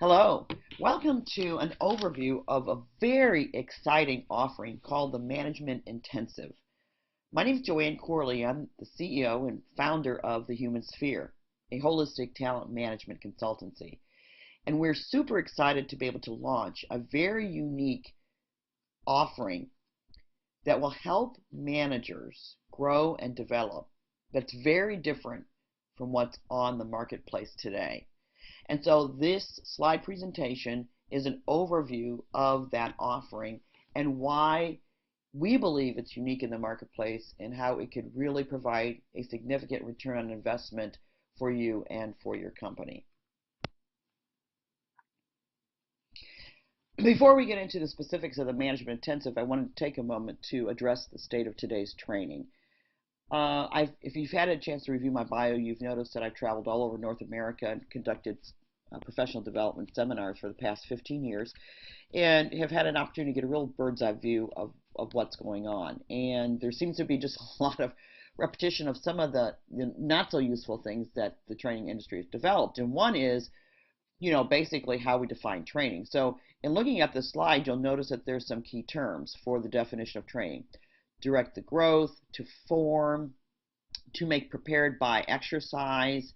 Hello, welcome to an overview of a very exciting offering called the Management Intensive. My name is Joanne Corley. I'm the CEO and founder of the Human Sphere, a holistic talent management consultancy. And we're super excited to be able to launch a very unique offering that will help managers grow and develop that's very different from what's on the marketplace today. And so this slide presentation is an overview of that offering and why we believe it's unique in the marketplace and how it could really provide a significant return on investment for you and for your company. Before we get into the specifics of the Management Intensive, I wanted to take a moment to address the state of today's training. If you've had a chance to review my bio, you've noticed that I've traveled all over North America and conducted professional development seminars for the past 15 years and have had an opportunity to get a real bird's eye view of what's going on. And there seems to be just a lot of repetition of some of the not so useful things that the training industry has developed. And one is, basically how we define training. So in looking at the slide, you'll notice that there's some key terms for the definition of training. Direct the growth, to form, to make prepared by exercise,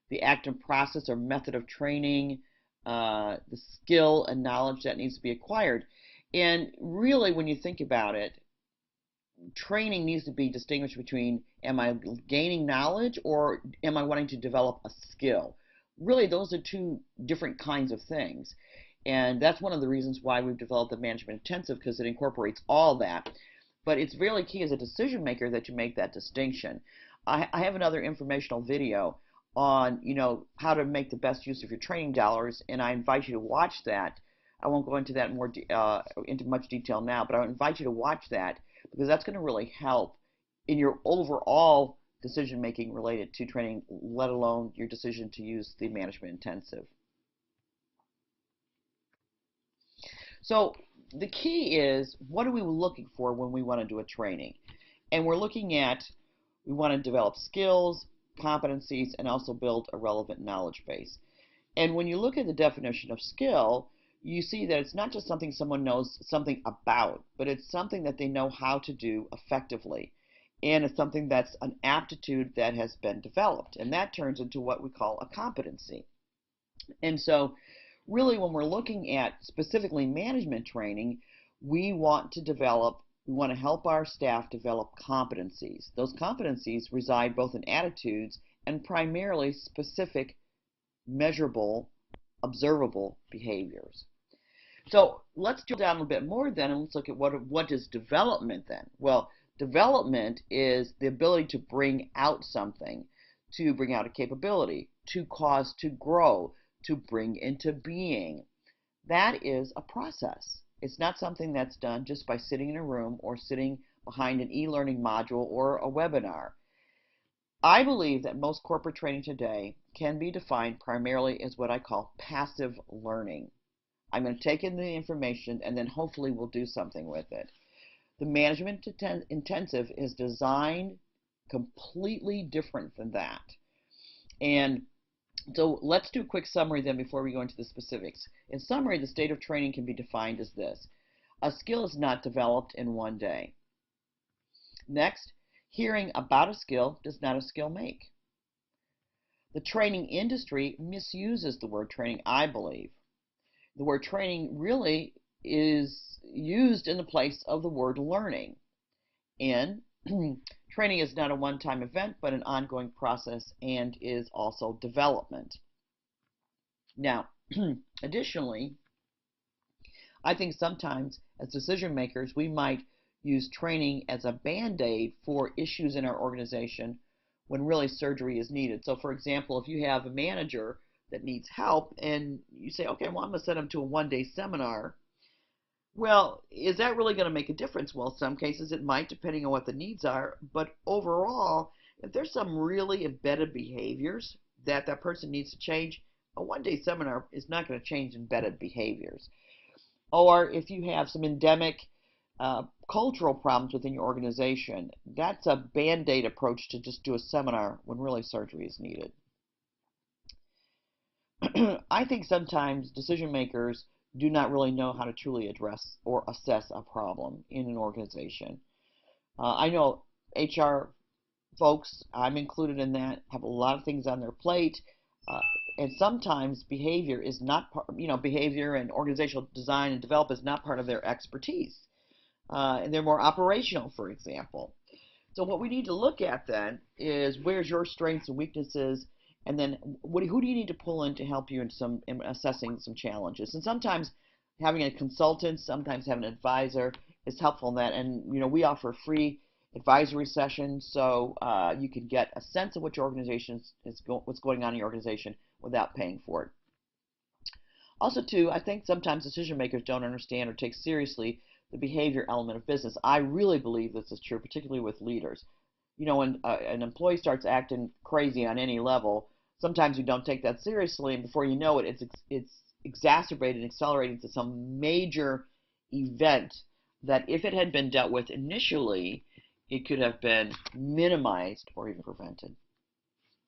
the act and process or method of training, the skill and knowledge that needs to be acquired. And really, when you think about it, training needs to be distinguished between, am I gaining knowledge or am I wanting to develop a skill? Really, those are two different kinds of things. And that's one of the reasons why we've developed the Management Intensive, because it incorporates all that. But it's really key as a decision maker that you make that distinction. I have another informational video on how to make the best use of your training dollars, and I invite you to watch that. I won't go into that into much detail now, but I invite you to watch that because that's going to really help in your overall decision making related to training, let alone your decision to use the Management Intensive. So the key is, what are we looking for when we want to do a training? And we're looking at, we want to develop skills, competencies, and also build a relevant knowledge base. And when you look at the definition of skill, you see that it's not just something someone knows something about, but it's something that they know how to do effectively. And it's something that's an aptitude that has been developed. And that turns into what we call a competency. And so really, when we're looking at specifically management training, we want to help our staff develop competencies. Those competencies reside both in attitudes and primarily specific, measurable, observable behaviors. So let's drill down a little bit more then, and let's look at what is development then. Well, development is the ability to bring out something, to bring out a capability, to cause to grow, to bring into being. That is a process. It's not something that's done just by sitting in a room or sitting behind an e-learning module or a webinar. I believe that most corporate training today can be defined primarily as what I call passive learning. I'm going to take in the information and then hopefully we'll do something with it. The Management Intensive is designed completely different than that. And so let's do a quick summary then before we go into the specifics. In summary, the state of training can be defined as this. A skill is not developed in one day. Next, hearing about a skill does not a skill make. The training industry misuses the word training, I believe. The word training really is used in the place of the word learning. And training is not a one-time event, but an ongoing process and is also development. Now, additionally, I think sometimes as decision makers, we might use training as a Band-Aid for issues in our organization when really surgery is needed. So for example, if you have a manager that needs help and you say, okay, well, I'm going to send them to a one-day seminar. Well, is that really going to make a difference? Well, in some cases it might, depending on what the needs are. But overall, if there's some really embedded behaviors that that person needs to change, a one-day seminar is not going to change embedded behaviors. Or if you have some endemic cultural problems within your organization, that's a Band-Aid approach to just do a seminar when really surgery is needed. I think sometimes decision makers do not really know how to truly address or assess a problem in an organization. I know HR folks, I'm included in that, have a lot of things on their plate, uh, and sometimes behavior is not part, behavior and organizational design and develop is not part of their expertise, and they're more operational, for example. So what we need to look at then is where's your strengths and weaknesses, and then who do you need to pull in to help you in assessing some challenges. And sometimes having a consultant, sometimes having an advisor is helpful in that. And we offer free advisory sessions, so you can get a sense of what your organization what's going on in your organization without paying for it. Also, too, I think sometimes decision makers don't understand or take seriously the behavior element of business. I really believe this is true, particularly with leaders. When an employee starts acting crazy on any level, sometimes you don't take that seriously, and before you know it, it's exacerbated and accelerating to some major event that if it had been dealt with initially, it could have been minimized or even prevented.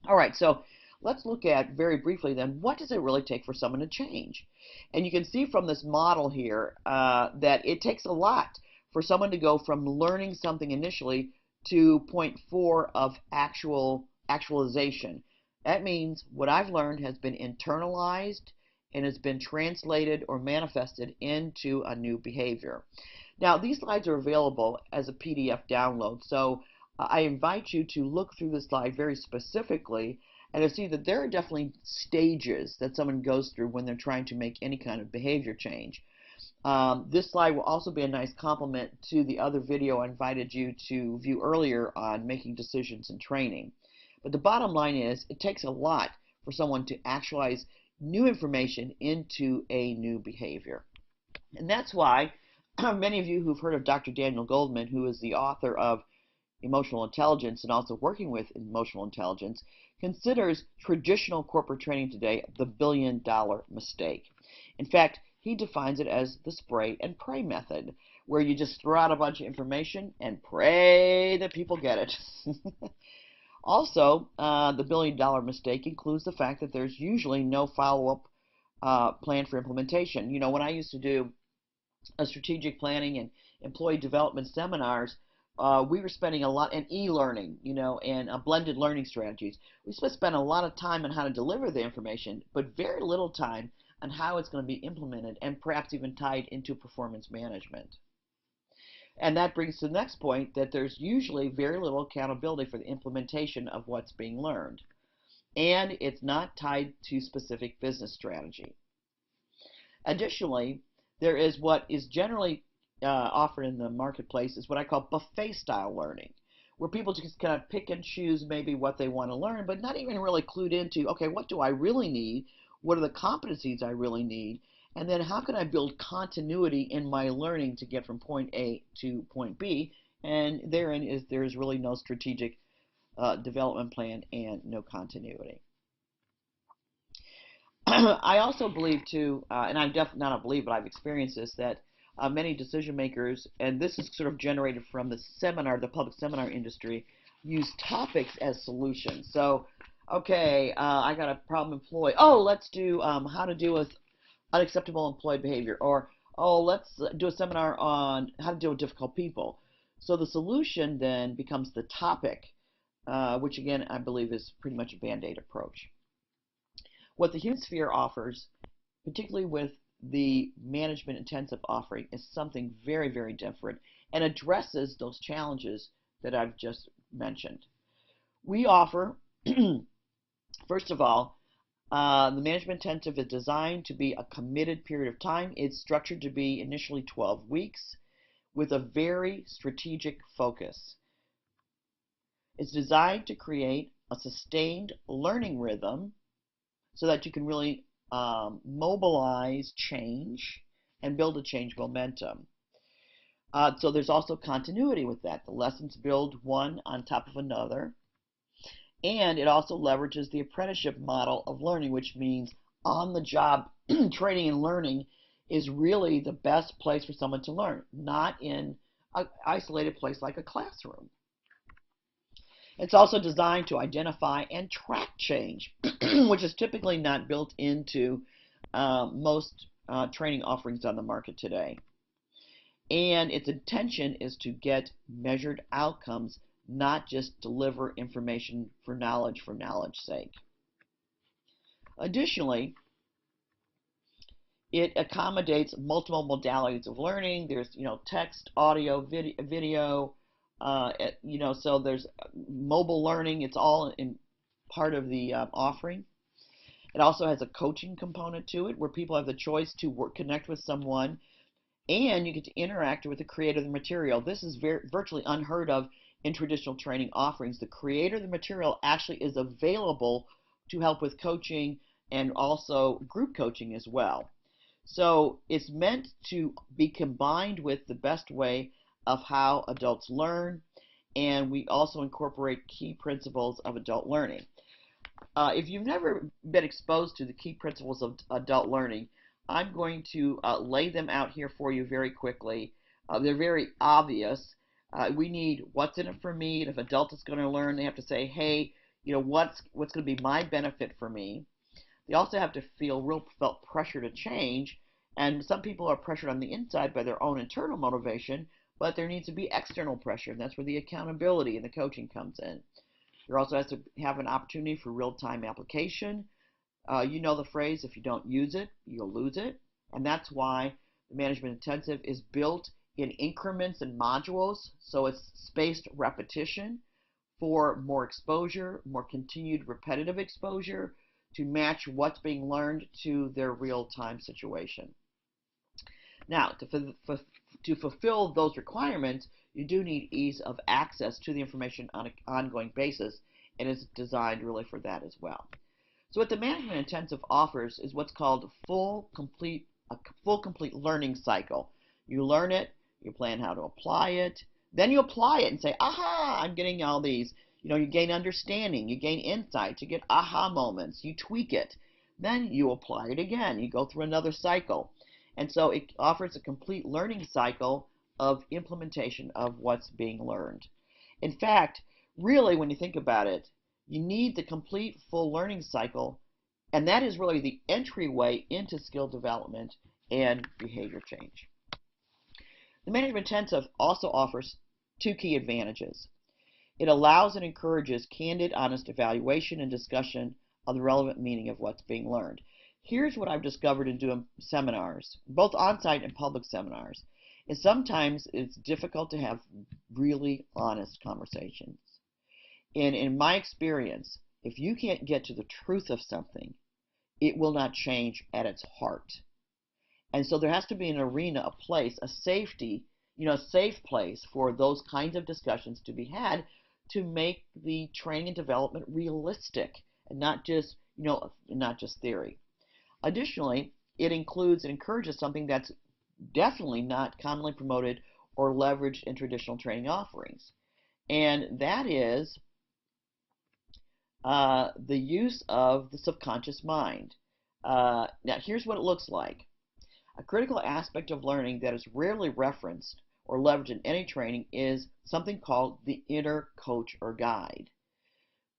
All right, so let's look at very briefly then, what does it really take for someone to change? And you can see from this model here that it takes a lot for someone to go from learning something initially to point 4 of actualization. That means what I've learned has been internalized and has been translated or manifested into a new behavior. Now, these slides are available as a PDF download, so I invite you to look through this slide very specifically and to see that there are definitely stages that someone goes through when they're trying to make any kind of behavior change. This slide will also be a nice complement to the other video I invited you to view earlier on making decisions and training. But the bottom line is it takes a lot for someone to actualize new information into a new behavior. And that's why many of you who've heard of Dr. Daniel Goleman, who is the author of Emotional Intelligence and also working with emotional intelligence, considers traditional corporate training today the billion-dollar mistake. In fact, he defines it as the spray and pray method, where you just throw out a bunch of information and pray that people get it. Also, the billion-dollar mistake includes the fact that there's usually no follow-up plan for implementation. When I used to do strategic planning and employee development seminars, we were spending a lot in e-learning, and blended learning strategies. We spent a lot of time on how to deliver the information, but very little time on how it's going to be implemented and perhaps even tied into performance management. And that brings to the next point that there's usually very little accountability for the implementation of what's being learned. And it's not tied to specific business strategy. Additionally, there is what is generally offered in the marketplace is what I call buffet style learning, where people just kind of pick and choose maybe what they want to learn, but not even really clued into, okay, what do I really need? What are the competencies I really need? And then how can I build continuity in my learning to get from point A to point B? And there is really no strategic development plan and no continuity. I also believe too, and I'm definitely not a believe, but I've experienced this, that many decision makers, and this is sort of generated from the public seminar industry, use topics as solutions. So, okay, I got a problem employee. Oh, let's do how to deal with unacceptable employee behavior, or oh, let's do a seminar on how to deal with difficult people. So the solution then becomes the topic, which again I believe is pretty much a Band-Aid approach. What the human sphere offers, particularly with the management intensive offering, is something very, very different and addresses those challenges that I've just mentioned. We offer, first of all, the management intensive is designed to be a committed period of time. It's structured to be initially 12 weeks with a very strategic focus. It's designed to create a sustained learning rhythm so that you can really mobilize change and build a change momentum. So there's also continuity with that. The lessons build one on top of another. And it also leverages the apprenticeship model of learning, which means on-the-job training and learning is really the best place for someone to learn, not in an isolated place like a classroom. It's also designed to identify and track change, which is typically not built into most training offerings on the market today. And its intention is to get measured outcomes, not just deliver information for knowledge's sake. Additionally, it accommodates multiple modalities of learning. There's, text, audio, video, so there's mobile learning. It's all in part of the offering. It also has a coaching component to it where people have the choice to connect with someone, and you get to interact with the creator of the material. This is virtually unheard of in traditional training offerings. The creator of the material actually is available to help with coaching and also group coaching as well. So it's meant to be combined with the best way of how adults learn, and we also incorporate key principles of adult learning. If you've never been exposed to the key principles of adult learning, I'm going to lay them out here for you very quickly. They're very obvious. We need what's in it for me. And if an adult is going to learn, they have to say, hey, what's going to be my benefit for me? They also have to feel felt pressure to change, and some people are pressured on the inside by their own internal motivation, but there needs to be external pressure, and that's where the accountability and the coaching comes in. There also has to have an opportunity for real-time application. You know the phrase, if you don't use it, you'll lose it, and that's why the management intensive is built in increments and modules, so it's spaced repetition for more exposure, more continued repetitive exposure, to match what's being learned to their real-time situation. Now, to fulfill those requirements, you do need ease of access to the information on an ongoing basis, and it's designed really for that as well. So what the management intensive offers is what's called a full complete learning cycle. You learn it, you plan how to apply it, then you apply it and say, aha, I'm getting all these. You gain understanding, you gain insights, you get aha moments, you tweak it, then you apply it again, you go through another cycle. And so it offers a complete learning cycle of implementation of what's being learned. In fact, really, when you think about it, you need the complete full learning cycle, and that is really the entryway into skill development and behavior change. The management intensive also offers two key advantages. It allows and encourages candid, honest evaluation and discussion of the relevant meaning of what's being learned. Here's what I've discovered in doing seminars, both on-site and public seminars, is sometimes it's difficult to have really honest conversations. And in my experience, if you can't get to the truth of something, it will not change at its heart. And so there has to be an arena, a place, a safety, a safe place for those kinds of discussions to be had to make the training and development realistic and not just, not just theory. Additionally, it includes and encourages something that's definitely not commonly promoted or leveraged in traditional training offerings. And that is the use of the subconscious mind. Now, here's what it looks like. A critical aspect of learning that is rarely referenced or leveraged in any training is something called the inner coach or guide.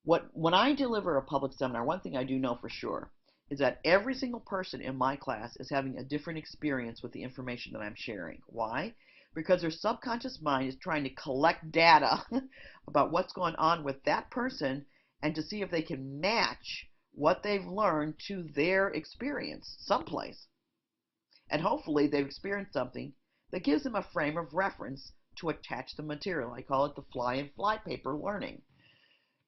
When I deliver a public seminar, one thing I do know for sure is that every single person in my class is having a different experience with the information that I'm sharing. Why? Because their subconscious mind is trying to collect data about what's going on with that person and to see if they can match what they've learned to their experience someplace. And hopefully they've experienced something that gives them a frame of reference to attach the material. I call it the fly and flypaper learning.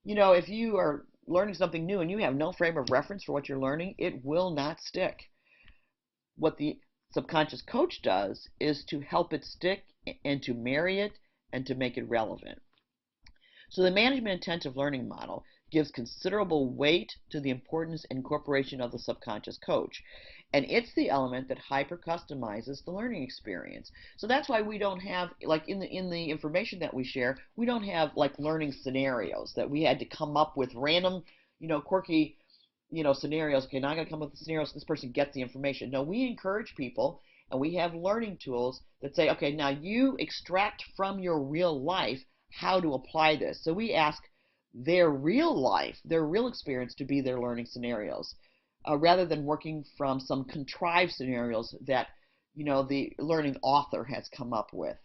If you are learning something new and you have no frame of reference for what you're learning, it will not stick. What the subconscious coach does is to help it stick and to marry it and to make it relevant. So the management intensive learning model gives considerable weight to the importance and incorporation of the subconscious coach. And it's the element that hyper-customizes the learning experience. So that's why we don't have, like in the information that we share, we don't have like learning scenarios that we had to come up with random, quirky, scenarios. Okay, now I got to come up with the scenarios so this person gets the information. No, we encourage people, and we have learning tools that say, okay, now you extract from your real life how to apply this. So we ask their real life, their real experience to be their learning scenarios, rather than working from some contrived scenarios that the learning author has come up with.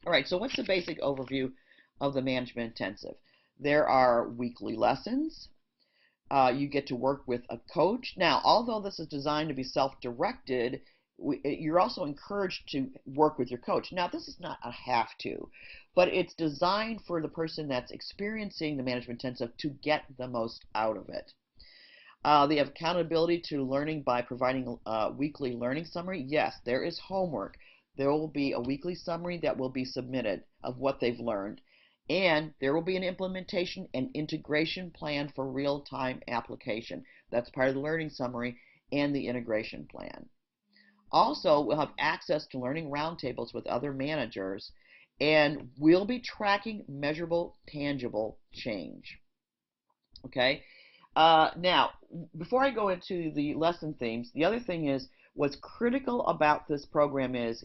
All right, so what's the basic overview of the management intensive? There are weekly lessons. You get to work with a coach. Now, although this is designed to be self-directed, you're also encouraged to work with your coach. Now, this is not a have to, but it's designed for the person that's experiencing the management intensive to get the most out of it. They have accountability to learning by providing a weekly learning summary. Yes, there is homework. There will be a weekly summary that will be submitted of what they've learned. And there will be an implementation and integration plan for real-time application. That's part of the learning summary and the integration plan. Also, we'll have access to learning roundtables with other managers, and we'll be tracking measurable, tangible change. Okay? Now, before I go into the lesson themes, the other thing is what's critical about this program is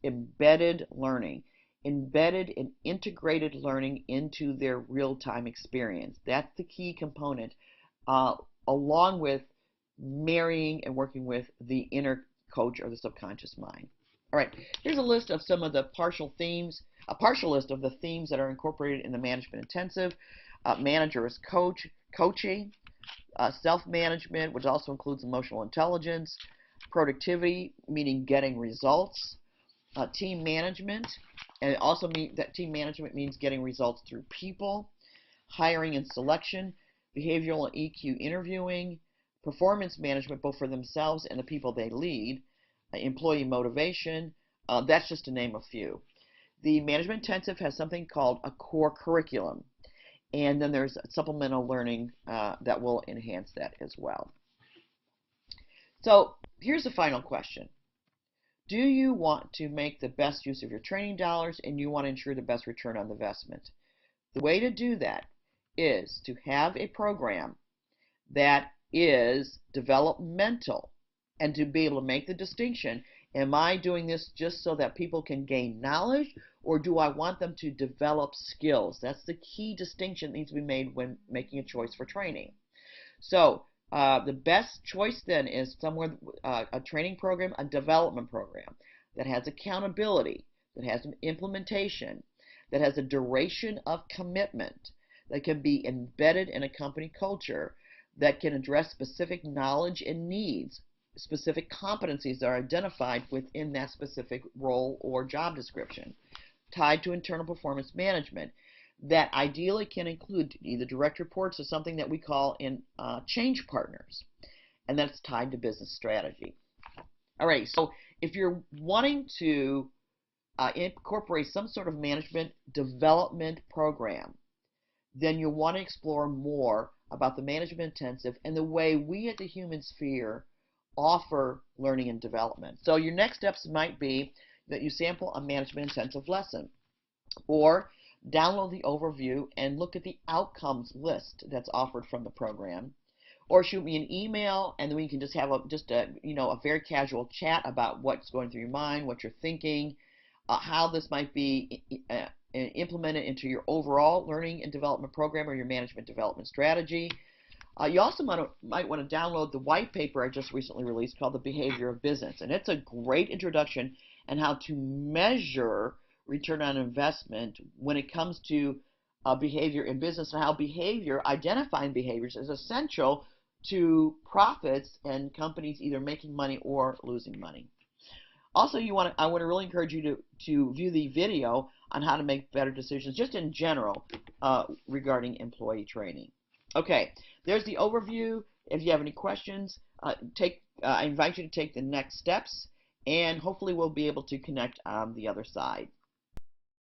embedded learning, embedded and integrated learning into their real-time experience. That's the key component, along with marrying and working with the inner coach or the subconscious mind. All right, here's a list of some of the partial themes, a partial list of the themes that are incorporated in the management intensive. Manager as coach, coaching, self-management, which also includes emotional intelligence, productivity, meaning getting results, team management, and it also means that team management means getting results through people, hiring and selection, behavioral and EQ interviewing, performance management both for themselves and the people they lead, employee motivation. That's just to name a few. The management intensive has something called a core curriculum, and then there's supplemental learning that will enhance that as well. So here's the final question. Do you want to make the best use of your training dollars and you want to ensure the best return on the investment? The way to do that is to have a program that is developmental and to be able to make the distinction. Am I doing this just so that people can gain knowledge, or do I want them to develop skills? That's the key distinction that needs to be made when making a choice for training. So the best choice then is somewhere a training program, a development program that has accountability, that has an implementation, that has a duration of commitment, that can be embedded in a company culture, that can address specific knowledge and needs, specific competencies that are identified within that specific role or job description, tied to internal performance management, that ideally can include either direct reports or something that we call in change partners, and that's tied to business strategy. All right, so if you're wanting to incorporate some sort of management development program, then you'll want to explore more about the management intensive and the way we at the Human Sphere offer learning and development. So your next steps might be that you sample a management intensive lesson, or download the overview and look at the outcomes list that's offered from the program, or shoot me an email and then we can just have a very casual chat about what's going through your mind, what you're thinking, how this might be implemented into your overall learning and development program or your management development strategy. You also might want to download the white paper I just recently released called The Behavior of Business, and it's a great introduction on how to measure return on investment when it comes to behavior in business, and how identifying behaviors is essential to profits and companies either making money or losing money. Also, I want to really encourage you to view the video on how to make better decisions, just in general, regarding employee training. Okay, there's the overview. If you have any questions, I invite you to take the next steps, and hopefully we'll be able to connect on the other side.